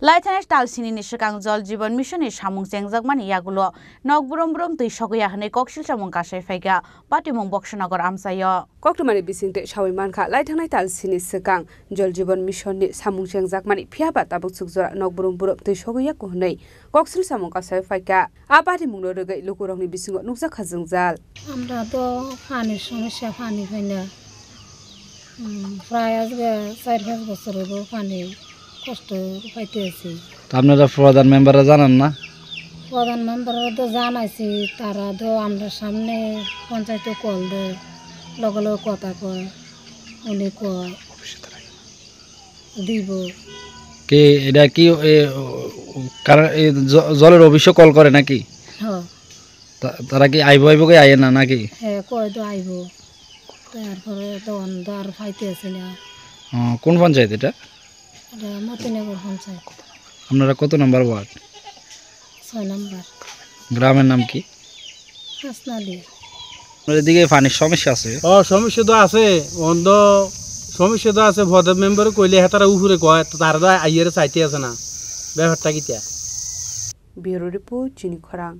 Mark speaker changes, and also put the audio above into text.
Speaker 1: লাইথানেস তালসিনি सिगां जल जीवन मिशन सामुं जेंगजाकमानि यागुलो नगबुरम बुरम tui सगया हनै कक्सिल सामुं कासाय फाइगा पाटिमुं बक्सनगर आमसायो
Speaker 2: कक्टमानि बिसिंते सावै मानखा लाइथांनाय तालसिनि सिगां जल जीवन मिशननि सामुं जेंगजाकमानि फियाबा ताबुक सुगजरा नगबुरम बुरम tui सगया हनै कक्सिल सामुं कासाय फाइगा आ पाटिमुं रगै लुकुरंनि बिसिंगो नुकजा खाजोंजाल
Speaker 3: আমরা তো পানির সমস্যা পানি পাই না প্রায় আজকে 4-5 বছর হলো পানি কষ্ট পাইতে আছি
Speaker 4: আপনারা প্রধান মেম্বাররা জানান না
Speaker 3: প্রধান মেম্বাররা তো জানাইছি তারা তো আমরা সামনে পঞ্চায়েতে কল দেয় লগে লগে কথা কয় উনি কয় দিব
Speaker 4: কে এটা কি কারণ জলের অফিসে কল করে নাকি
Speaker 3: হ্যাঁ
Speaker 4: তারা কি আইব কে আইয়ে না নাকি
Speaker 3: হ্যাঁ কয় তো আইব তারপরে তো আর পাইতে আছে না
Speaker 4: কোন পঞ্চায়েত এটা
Speaker 3: এটা মতিনগর পঞ্চায়েত
Speaker 4: আপনারা কত নম্বর ওয়ার্ড
Speaker 3: 6 নম্বর
Speaker 4: গ্রামের নাম কি
Speaker 3: হাসনালি
Speaker 4: আপনাদের দিকে পানির সমস্যা আছে
Speaker 5: সমস্যা তো আছে অন্ধ সমস্যা তো আছে ভদ মেম্বার কইলে হেতারা উপরে কয় তারা তো আইয়ের চাইতে আছে না ব্যাপারটা কিটা
Speaker 2: ব্যুরো রিপোর্ট চিনি খরাং।